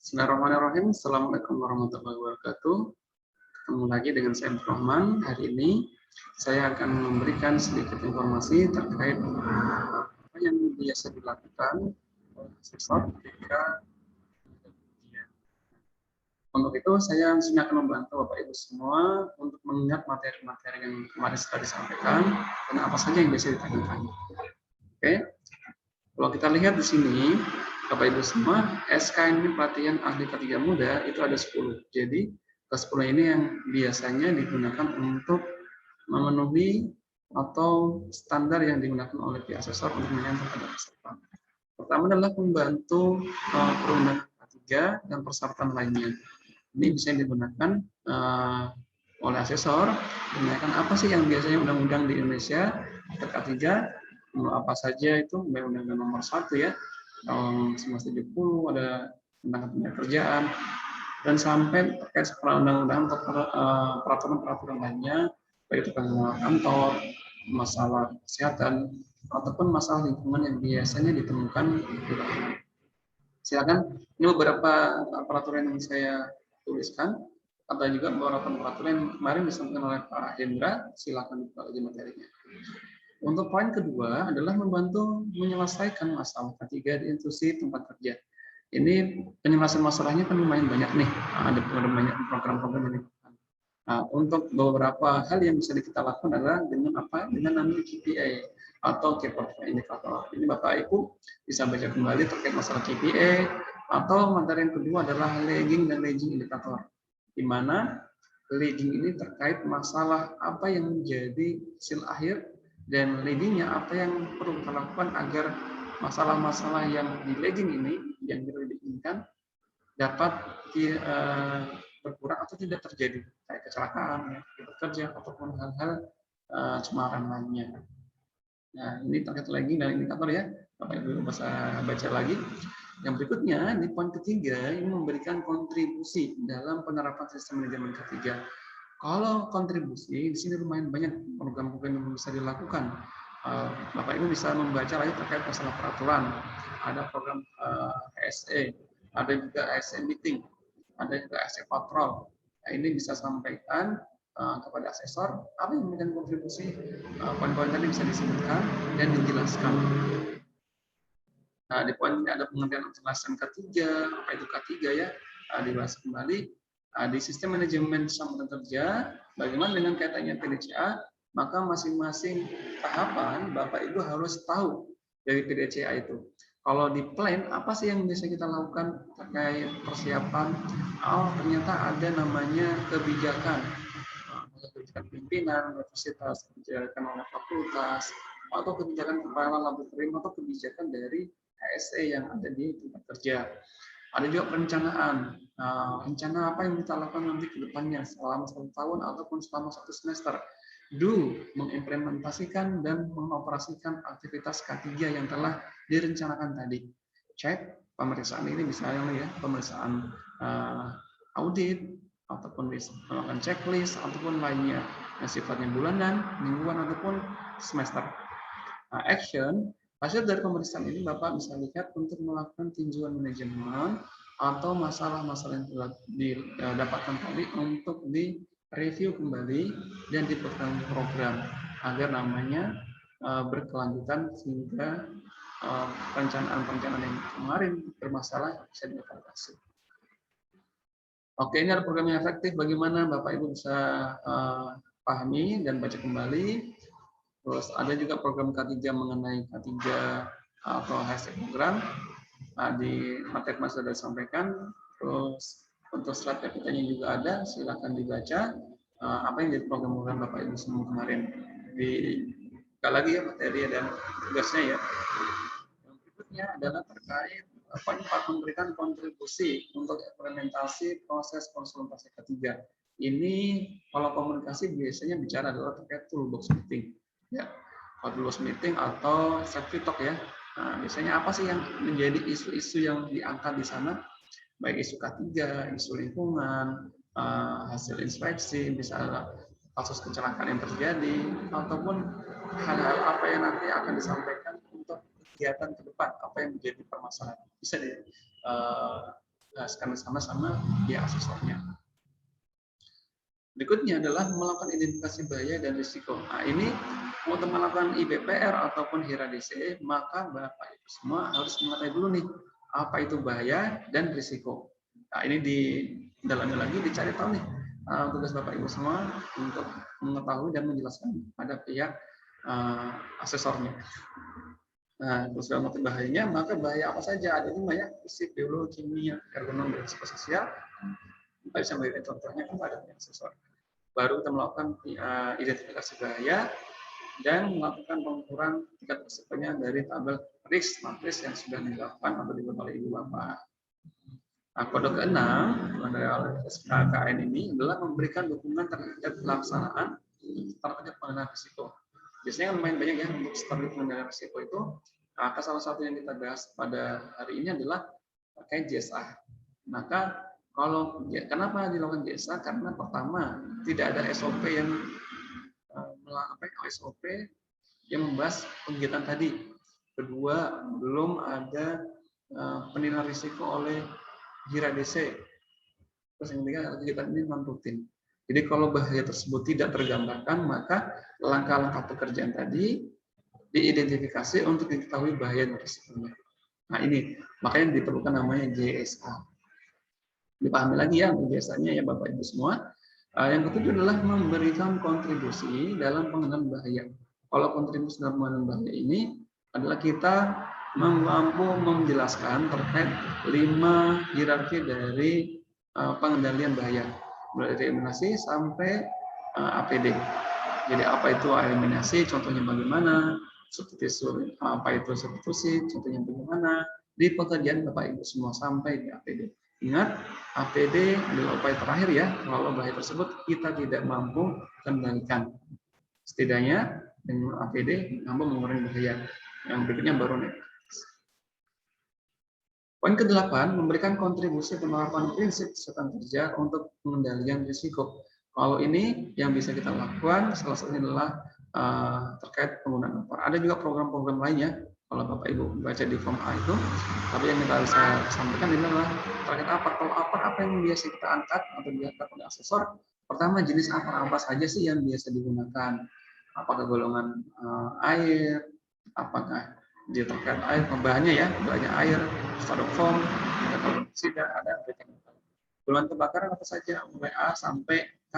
Bismillahirrahmanirrahim. Assalamualaikum warahmatullahi wabarakatuh. Ketemu lagi dengan saya Rahman. Hari ini saya akan memberikan sedikit informasi terkait apa yang biasa dilakukan oleh asesor ketika ujian. Untuk itu saya akan membantu Bapak Ibu semua untuk mengingat materi-materi yang kemarin sudah disampaikan dan apa saja yang biasa ditanyakan. Oke. Kalau kita lihat di sini, Bapak Ibu semua, SK ini pelatihan ahli ketiga muda itu ada 10. Jadi ke-10 ini yang biasanya digunakan untuk memenuhi atau standar yang digunakan oleh pihak asesor untuk menyentuh terhadap peserta. Pertama adalah membantu perundangan K3 dan persyaratan lainnya. Ini bisa digunakan oleh asesor menanyakan apa sih yang biasanya undang-undang di Indonesia K3, apa saja itu, undang-undang nomor 1 ya, tahun 1970 ada tentang kerjaan, dan sampai terkait undang-undang atau peraturan-peraturan lainnya, baik itu kantor, masalah kesehatan, ataupun masalah lingkungan yang biasanya ditemukan di lapangan. Silakan, ini beberapa peraturan yang saya tuliskan, atau juga beberapa peraturan yang kemarin disampaikan oleh Pak Hendra. Silakan buka lagi materinya. Untuk poin kedua adalah membantu menyelesaikan masalah K3 di institusi tempat kerja. Ini penyelesaian masalahnya kan lumayan banyak nih, ada banyak program-program yang dilakukan. Nah, untuk beberapa hal yang bisa kita lakukan adalah dengan apa? Dengan namanya KPI atau Key Performance Indicator. Ini Bapak Ibu bisa baca kembali terkait masalah KPI, atau materi yang kedua adalah lagging dan leading indicator, di mana lagging ini terkait masalah apa yang menjadi hasil akhir, dan leadingnya apa yang perlu kita lakukan agar masalah-masalah yang di lagging ini yang tidak diinginkan dapat berkurang atau tidak terjadi, kayak kecelakaan, bekerja, ataupun hal-hal cemaran lainnya. Nah, ini terkait lagging dan indikator ya, Bapak Ibu bisa baca lagi. Yang berikutnya, di poin ketiga, ini memberikan kontribusi dalam penerapan sistem manajemen K3. Kalau kontribusi, di sini lumayan banyak program-program yang bisa dilakukan. Bapak Ibu bisa membaca lagi terkait masalah peraturan. Ada program HSE, ada juga HSE meeting, ada juga HSE patrol. Nah, ini bisa sampaikan kepada asesor apa yang memberikan kontribusi, poin-poin tadi bisa disebutkan dan dijelaskan. Nah, di poin ini ada pengertian penjelasan K3, apa itu K3 ya, dibahas kembali. Di sistem manajemen sambungan kerja, bagaimana dengan kaitannya PDCA, maka masing-masing tahapan Bapak Ibu harus tahu dari PDCA itu. Kalau di plan, apa sih yang bisa kita lakukan terkait persiapan? Oh, ternyata ada namanya kebijakan. Kebijakan pimpinan, universitas, kebijakan oleh fakultas, atau kebijakan kepala laboratorium, atau kebijakan dari HSE yang ada di tempat kerja. Ada juga perencanaan. Rencana apa yang kita lakukan nanti ke depannya selama 1 tahun ataupun selama 1 semester. Mengimplementasikan dan mengoperasikan aktivitas K3 yang telah direncanakan tadi. Cek pemeriksaan ini misalnya ya, pemeriksaan audit, ataupun melakukan checklist, ataupun lainnya yang sifatnya bulanan, mingguan, ataupun semester. Action. Hasil dari pemeriksaan ini Bapak bisa lihat untuk melakukan tinjauan manajemen atau masalah-masalah yang telah didapatkan tadi untuk direview kembali dan diperkembangkan program agar namanya berkelanjutan sehingga perencanaan-perencanaan yang kemarin bermasalah bisa dievaluasi. Oke, ini ada program yang efektif. Bagaimana Bapak Ibu bisa pahami dan baca kembali. Terus ada juga program K3 mengenai K3 atau hashtag program. Di materi yang sudah disampaikan. Terus untuk slide PPT-nya juga ada, silakan dibaca apa yang jadi program-program Bapak Ibu semua kemarin. Buka lagi ya materi dan tugasnya ya. Yang berikutnya adalah terkait poin 4, memberikan kontribusi untuk implementasi proses konsultasi K3. Ini kalau komunikasi biasanya bicara adalah terkait toolbox meeting. Ya, toolbox meeting atau safety talk ya. Nah, biasanya apa sih yang menjadi isu-isu yang diangkat di sana? Baik isu K3, isu lingkungan, hasil inspeksi, bisa kasus kecelakaan yang terjadi, ataupun hal-hal apa yang nanti akan disampaikan untuk kegiatan ke depan, apa yang menjadi permasalahan. Bisa bahaskan sama-sama di aksesornya. Berikutnya adalah melakukan identifikasi bahaya dan risiko. Nah, ini untuk melakukan IBPR ataupun HIRA DC, maka Bapak Ibu semua harus mengetahui dulu nih, apa itu bahaya dan risiko. Nah, ini di dalamnya lagi dicari tahu nih, tugas Bapak Ibu semua untuk mengetahui dan menjelaskan pada pihak asesornya. Nah, terus kalau mengerti bahayanya, maka bahaya apa saja? Ada 5 ya, fisik, biologi, kimia, ergonomi, dan psikososial. Kita bisa memberikan contohnya kepada pihak asesor. Baru kita melakukan identifikasi bahaya dan melakukan pengukuran tingkat risikonya dari tabel risk matriks yang sudah dilakukan atau dibuat oleh Ibu Bapak. Nah, kode ke-6 dari KKN ini adalah memberikan dukungan terhadap pelaksanaan terhadap pengendalian risiko. Biasanya lumayan banyak ya untuk strategi pengendalian risiko itu. Maka salah satu yang kita bahas pada hari ini adalah terkait JSA. Maka kenapa dilakukan JSA? Karena pertama tidak ada SOP yang SOP yang membahas kegiatan tadi. Kedua, belum ada penilaian risiko oleh HIRA DC. Terus yang ketiga, kegiatan ini non rutin. Jadi kalau bahaya tersebut tidak tergambarkan, maka langkah-langkah pekerjaan tadi diidentifikasi untuk diketahui bahaya dan risikonya. Nah ini makanya diperlukan namanya JSA. Dipahami lagi ya JSA-nya ya Bapak Ibu semua. Yang ketiga adalah memberikan kontribusi dalam pengendalian bahaya. Kalau kontribusi dalam pengendalian bahaya ini adalah kita mampu menjelaskan terkait 5 hierarki dari pengendalian bahaya, mulai dari eliminasi sampai APD. Jadi apa itu eliminasi, contohnya bagaimana, substitusi, apa itu substitusi, contohnya bagaimana, di pekerjaan Bapak Ibu semua sampai di APD. Ingat, APD adalah upaya terakhir ya, kalau bahaya tersebut kita tidak mampu kendalikan. Setidaknya dengan APD mampu mengurangi bahaya. Yang berikutnya baru nih. Poin ke-8, memberikan kontribusi penerapan prinsip kesehatan kerja untuk pengendalian risiko. Kalau ini yang bisa kita lakukan, salah satunya adalah terkait penggunaan APAR. Ada juga program-program lainnya, kalau Bapak Ibu baca di form A itu, tapi yang kita bisa sampaikan ini adalah terkait APAR. Kalau APAR apa yang biasa kita angkat atau diangkat oleh asesor? Pertama, jenis APAR apa saja sih yang biasa digunakan? Apakah golongan air, apakah dia terkait air, bahannya ya, bahannya air, styrofoam, ada karbon dioksida, ada golongan kebakaran apa saja, mulai A sampai K.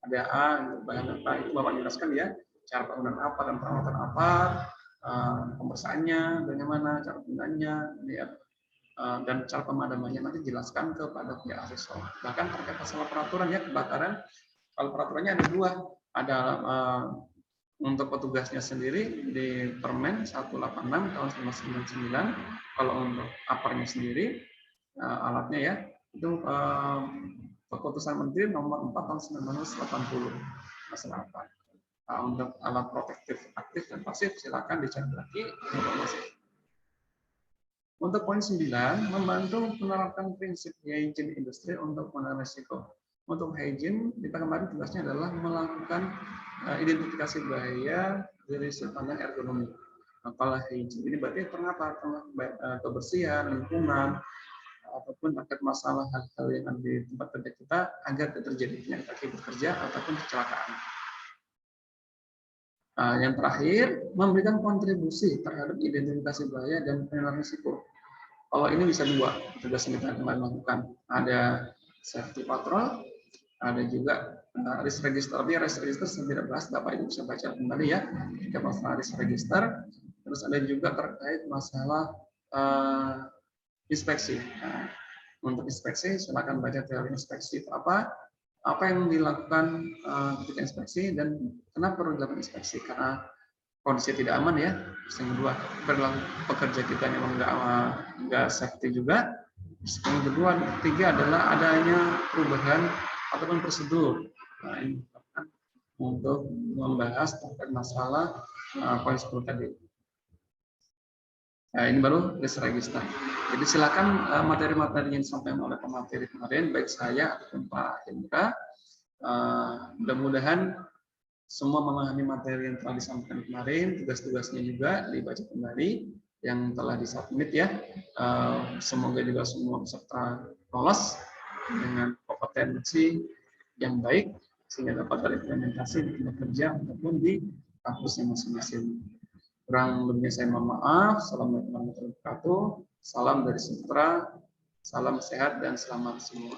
Ada A, bahan apa, itu Bapak jelaskan ya, cara penggunaan apa dan perawatan apa, pembersihannya, bagaimana cara penggunaannya, ya, dan cara pemadamannya nanti jelaskan kepada pihak asesor. Bahkan terkait masalah peraturan ya kebakaran, kalau peraturannya ada 2, ada untuk petugasnya sendiri di Permen 186 tahun 1999, kalau untuk aparnya sendiri alatnya ya itu keputusan Menteri nomor 4 tahun 1980 masalah apa. Untuk alat protektif aktif dan pasif silakan dicari lagi informasi. Untuk poin 9, membantu menerapkan prinsip hygiene industri untuk mengenai risiko. Untuk hygiene, kita kemarin tugasnya adalah melakukan identifikasi bahaya dari sudut pandang ergonomi. Nah, kalau hygiene ini berarti ternyata kebersihan, lingkungan, ataupun terkait masalah hal-hal yang ada di tempat kerja kita agar tidak terjadi penyakit akibat kerja ataupun kecelakaan. Yang terakhir, memberikan kontribusi terhadap identifikasi bahaya dan penilaian risiko. Kalau ini bisa 2 tugas yang kita kemarin lakukan. Ada safety patrol, ada juga risk register. Tapi risk register saya tidak bahas, Bapak Ibu bisa baca kembali ya. Jika masalah risk register, terus ada juga terkait masalah inspeksi. Nah, untuk inspeksi, silakan baca teori inspeksi itu apa yang dilakukan ketika inspeksi dan kenapa perlu dilakukan inspeksi, karena kondisi tidak aman ya. Yang kedua, perilaku pekerja kita memang nggak safety juga. Yang kedua, ketiga adalah adanya perubahan ataupun prosedur. Nah, ini untuk membahas terkait masalah poin 10 tadi. Nah, ini baru risk register. Jadi silakan materi-materi yang disampaikan oleh pemateri kemarin, baik saya ataupun Pak Hendra, mudah-mudahan semua memahami materi yang telah disampaikan kemarin, tugas-tugasnya juga dibaca kembali. yang telah disubmit ya. Semoga juga semua peserta lolos dengan kompetensi yang baik sehingga dapat terimplementasi di tempat kerja ataupun di kampusnya masing-masing. Kurang lebihnya saya mohon maaf. Assalamualaikum warahmatullahi wabarakatuh. Salam dari Sumatera, salam sehat dan selamat semua.